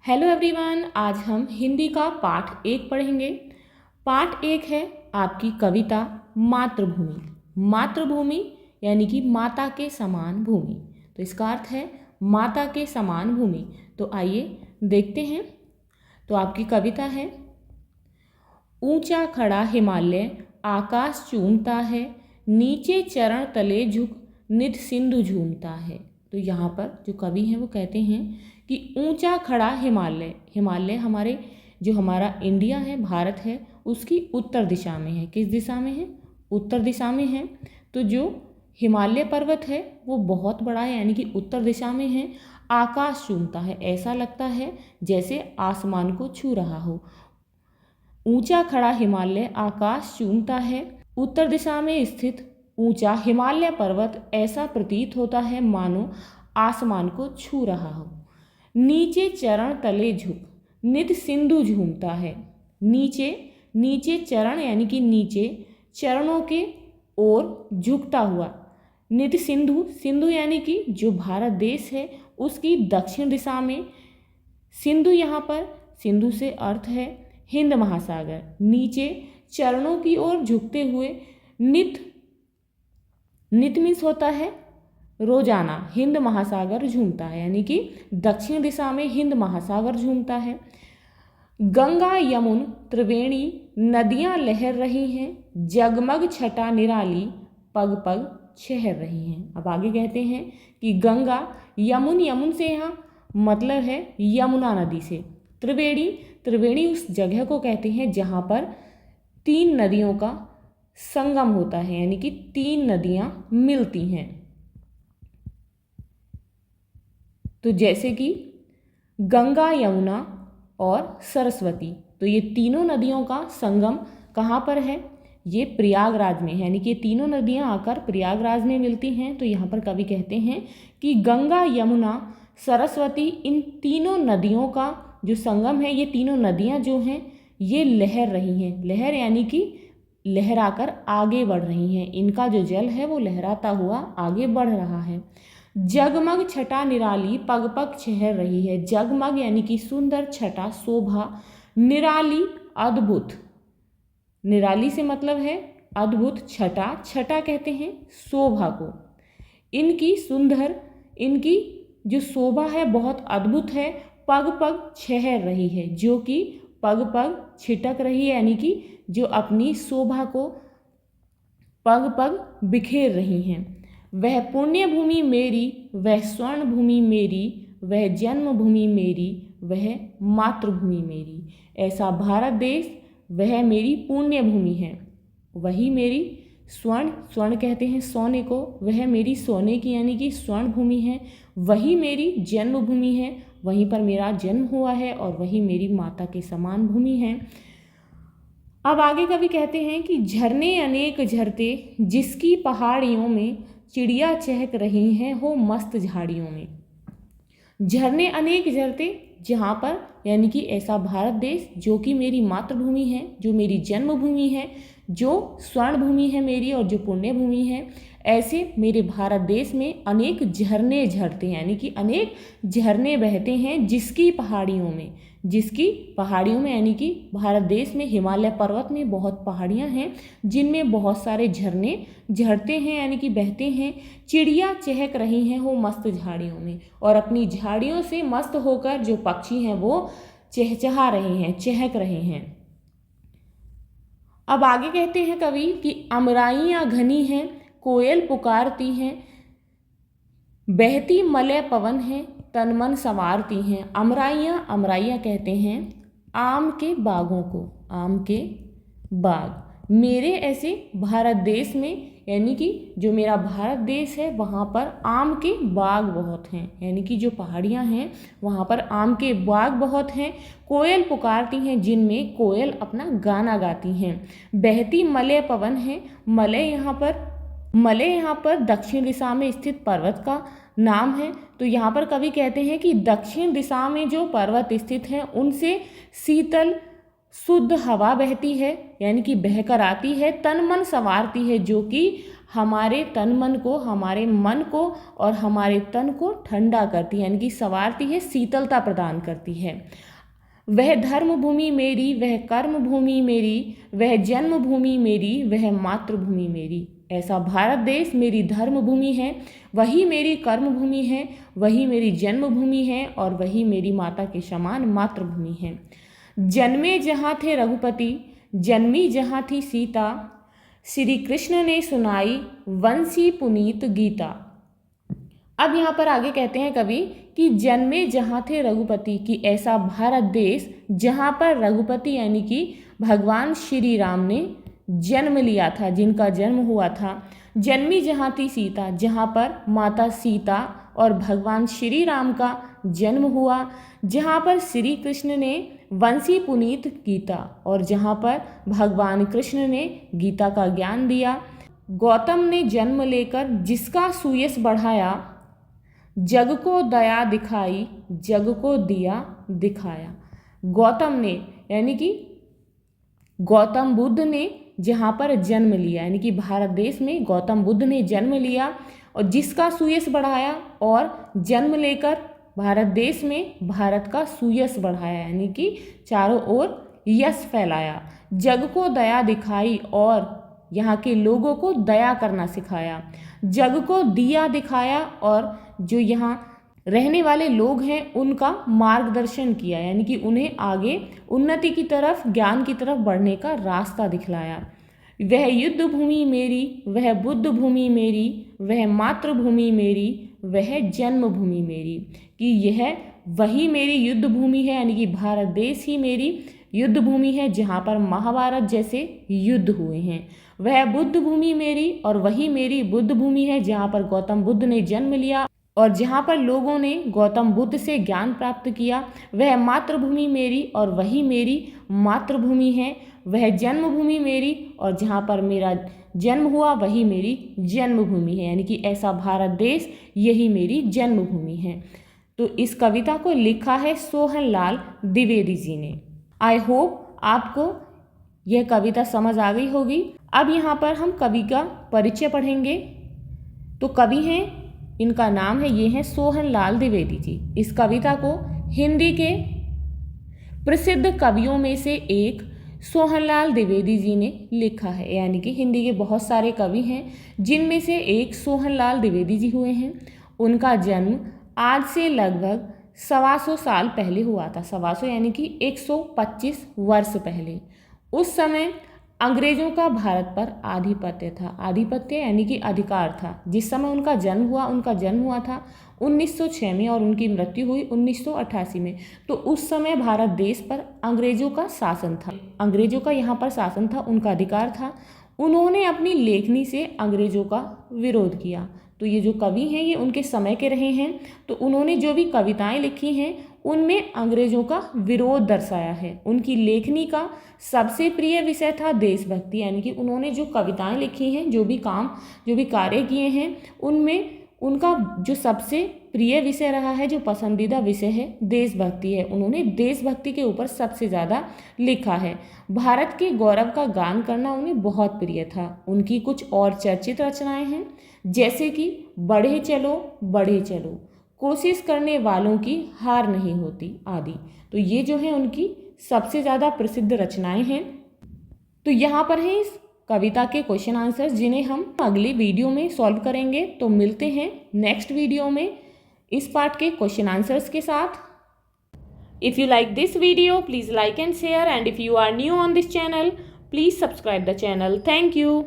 Hello everyone, आज हम हिंदी का पाठ 1 पढ़ेंगे। पाठ 1 है आपकी कविता मातृभूमि। मातृभूमि यानी कि माता के समान भूमि। तो इसका अर्थ है माता के समान भूमि। तो आइए देखते हैं। तो आपकी कविता है, ऊंचा खड़ा हिमालय आकाश चूमता है, नीचे चरण तले झुक नित सिंधु झूमता है। तो यहाँ पर जो कवि हैं वो कहते हैं कि ऊंचा खड़ा हिमालय, हिमालय हमारा इंडिया है, भारत है, उसकी उत्तर दिशा में है। किस दिशा में है? उत्तर दिशा में है। तो जो हिमालय पर्वत है वो बहुत बड़ा है, यानी कि उत्तर दिशा में है। आकाश चूमता है, ऐसा लगता है जैसे आसमान को छू रहा हो। ऊंचा खड़ा हिमालय आकाश चूमता है। उत्तर दिशा में स्थित ऊंचा हिमालय पर्वत ऐसा प्रतीत होता है मानो आसमान को छू रहा हो। नीचे चरण तले झुक नित सिंधु झूमता है। नीचे चरण यानी कि नीचे चरणों के ओर झुकता हुआ। नित सिंधु, सिंधु यानी कि जो भारत देश है उसकी दक्षिण दिशा में। सिंधु यहाँ पर, सिंधु से अर्थ है हिंद महासागर। नीचे चरणों की ओर झुकते हुए नित मीन्स होता है रोजाना। हिंद महासागर झूमता है, यानी कि दक्षिण दिशा में हिंद महासागर झूमता है। गंगा यमुन त्रिवेणी नदियां लहर रही हैं, जगमग छटा निराली पग पग छहर रही हैं। अब आगे कहते हैं कि गंगा यमुन से यहाँ मतलब है यमुना नदी से। त्रिवेणी उस जगह को कहते हैं जहाँ पर 3 नदियों का संगम होता है, यानी कि 3 नदियाँ मिलती हैं। तो जैसे कि गंगा, यमुना और सरस्वती, तो ये तीनों नदियों का संगम कहाँ पर है? ये प्रयागराज में है, यानी कि तीनों नदियाँ आकर प्रयागराज में मिलती हैं। तो यहाँ पर कवि कहते हैं कि गंगा, यमुना, सरस्वती, इन तीनों नदियों का जो संगम है, ये तीनों नदियाँ जो हैं ये लहर रही हैं। लहर यानी कि लहराकर आगे बढ़ रही हैं। इनका जो जल है वो लहराता हुआ आगे बढ़ रहा है। जगमग छटा निराली पग पग छहर रही है। जगमग यानी कि सुंदर, छटा शोभा, निराली अद्भुत। निराली से मतलब है अद्भुत, छटा कहते हैं शोभा को। इनकी जो शोभा है बहुत अद्भुत है। पग पग छहर रही है, जो कि पग पग छिटक रही है, यानी कि जो अपनी शोभा को पग पग बिखेर रही हैं। वह पुण्य भूमि मेरी, वह स्वर्ण भूमि मेरी, वह जन्मभूमि मेरी, वह मातृभूमि मेरी। ऐसा भारत देश, वह मेरी पुण्य भूमि है, वही मेरी स्वर्ण कहते हैं सोने को, वह मेरी सोने की यानी कि स्वर्ण भूमि है। वही मेरी जन्मभूमि है, वहीं पर मेरा जन्म हुआ है, और वही मेरी माता के समान भूमि है। अब आगे कवि कहते हैं कि झरने अनेक झरते जिसकी पहाड़ियों में, चिड़िया चहक रही हैं हो मस्त झाड़ियों में। झरने अनेक झरते जहाँ पर, यानी कि ऐसा भारत देश जो कि मेरी मातृभूमि है, जो मेरी जन्मभूमि है, जो स्वर्ण भूमि है मेरी और जो पुण्य भूमि है, ऐसे मेरे भारत देश में अनेक झरने झरते हैं, यानी कि अनेक झरने बहते हैं जिसकी पहाड़ियों में यानी कि भारत देश में हिमालय पर्वत में बहुत पहाड़ियाँ हैं जिनमें बहुत सारे झरने झरते हैं, यानी कि बहते हैं। चिड़िया चहक रही हैं हो मस्त झाड़ियों में, और अपनी झाड़ियों से मस्त होकर जो पक्षी हैं वो चहचहा रहे हैं, चहक रहे हैं। अब आगे कहते हैं कवि कि अमराइयाँ घनी हैं, कोयल पुकारती हैं, बहती मलय पवन है, तन मन संवारती हैं। अमराइयाँ कहते हैं आम के बागों को, आम के बाग। मेरे ऐसे भारत देश में, यानी कि जो मेरा भारत देश है वहाँ पर आम के बाग बहुत हैं, यानी कि जो पहाड़ियाँ हैं वहाँ पर आम के बाग बहुत हैं। कोयल पुकारती हैं, जिनमें कोयल अपना गाना गाती हैं। बहती मलय पवन है, मलय यहाँ पर दक्षिण दिशा में स्थित पर्वत का नाम है। तो यहाँ पर कवि कहते हैं कि दक्षिण दिशा में जो पर्वत स्थित हैं उनसे शीतल शुद्ध हवा बहती है, यानी कि बहकर आती है, तन मन संवारती है, जो कि हमारे तन मन को, हमारे मन को और हमारे तन को ठंडा करती है, यानी कि संवारती है, शीतलता प्रदान करती है। वह धर्म भूमि मेरी, वह कर्म भूमि मेरी, वह जन्म भूमि मेरी, वह मातृभूमि मेरी। ऐसा भारत देश मेरी धर्म भूमि है, वही मेरी कर्म भूमि है, वही मेरी जन्म भूमि है और वही मेरी माता के समान मातृभूमि है। जन्मे जहाँ थे रघुपति, जन्मी जहाँ थी सीता, श्री कृष्ण ने सुनाई वंशी पुनीत गीता। अब यहाँ पर आगे कहते हैं कवि कि जन्मे जहाँ थे रघुपति, कि ऐसा भारत देश जहाँ पर रघुपति यानी कि भगवान श्री राम ने जन्म लिया था, जिनका जन्म हुआ था। जन्मी जहाँ थी सीता, जहाँ पर माता सीता और भगवान श्री राम का जन्म हुआ। जहाँ पर श्री कृष्ण ने वंशी पुनीत गीता, और जहाँ पर भगवान कृष्ण ने गीता का ज्ञान दिया। गौतम ने जन्म लेकर जिसका सुयश बढ़ाया, जग को दया दिखाई, जग को दिया दिखाया। गौतम ने यानी कि गौतम बुद्ध ने जहाँ पर जन्म लिया, यानी कि भारत देश में गौतम बुद्ध ने जन्म लिया और जिसका सुयश बढ़ाया, और जन्म लेकर भारत देश में भारत का सुयश बढ़ाया, यानी कि चारों ओर यश फैलाया। जग को दया दिखाई और यहाँ के लोगों को दया करना सिखाया। जग को दिया दिखाया और जो यहाँ रहने वाले लोग हैं उनका मार्गदर्शन किया, यानी कि उन्हें आगे उन्नति की तरफ, ज्ञान की तरफ बढ़ने का रास्ता दिखलाया। वह युद्ध भूमि मेरी, वह बुद्ध भूमि मेरी, वह मातृभूमि मेरी, वह जन्मभूमि मेरी। कि यह वही मेरी युद्ध भूमि है, यानी कि भारत देश ही मेरी युद्ध भूमि है जहाँ पर महाभारत जैसे युद्ध हुए हैं। वह बुद्ध भूमि मेरी और वही मेरी बुद्ध भूमि है जहाँ पर गौतम बुद्ध ने जन्म लिया और जहाँ पर लोगों ने गौतम बुद्ध से ज्ञान प्राप्त किया। वह मातृभूमि मेरी और वही मेरी मातृभूमि है। वह जन्मभूमि मेरी और जहाँ पर मेरा जन्म हुआ वही मेरी जन्मभूमि है, यानी कि ऐसा भारत देश यही मेरी जन्मभूमि है। तो इस कविता को लिखा है सोहनलाल द्विवेदी जी ने। आई होप आपको यह कविता समझ आ गई होगी। अब यहाँ पर हम कवि का परिचय पढ़ेंगे। तो कवि हैं, इनका नाम है, ये हैं सोहनलाल द्विवेदी जी। इस कविता को हिंदी के प्रसिद्ध कवियों में से एक सोहनलाल द्विवेदी जी ने लिखा है, यानी कि हिंदी के बहुत सारे कवि हैं जिनमें से एक सोहनलाल द्विवेदी जी हुए हैं। उनका जन्म आज से लगभग 125 साल पहले हुआ था। 125 यानी कि 125 वर्ष पहले। उस समय अंग्रेजों का भारत पर आधिपत्य था। आधिपत्य यानी कि अधिकार था। जिस समय उनका जन्म हुआ था 1906 में और उनकी मृत्यु हुई 1988 में। तो उस समय भारत देश पर अंग्रेजों का शासन था। अंग्रेजों का यहाँ पर शासन था, उनका अधिकार था। उन्होंने अपनी लेखनी से अंग्रेजों का विरोध किया। तो ये जो कवि हैं ये उनके समय के रहे हैं। तो उन्होंने जो भी कविताएं लिखी हैं उनमें अंग्रेजों का विरोध दर्शाया है। उनकी लेखनी का सबसे प्रिय विषय था देशभक्ति, यानी कि उन्होंने जो कविताएं लिखी हैं, जो भी कार्य किए हैं, उनमें उनका जो सबसे प्रिय विषय रहा है, जो पसंदीदा विषय है, देशभक्ति है। उन्होंने देशभक्ति के ऊपर सबसे ज़्यादा लिखा है। भारत के गौरव का गान करना उन्हें बहुत प्रिय था। उनकी कुछ और चर्चित रचनाएं हैं, जैसे कि बढ़े चलो बढ़े चलो, कोशिश करने वालों की हार नहीं होती आदि। तो ये जो है उनकी सबसे ज़्यादा प्रसिद्ध रचनाएं हैं। तो यहाँ पर है इस कविता के क्वेश्चन आंसर्स, जिन्हें हम अगली वीडियो में सॉल्व करेंगे। तो मिलते हैं नेक्स्ट वीडियो में इस पार्ट के क्वेश्चन आंसर्स के साथ। If you like this video please like and share, and if you are new on this channel please subscribe the channel. Thank you.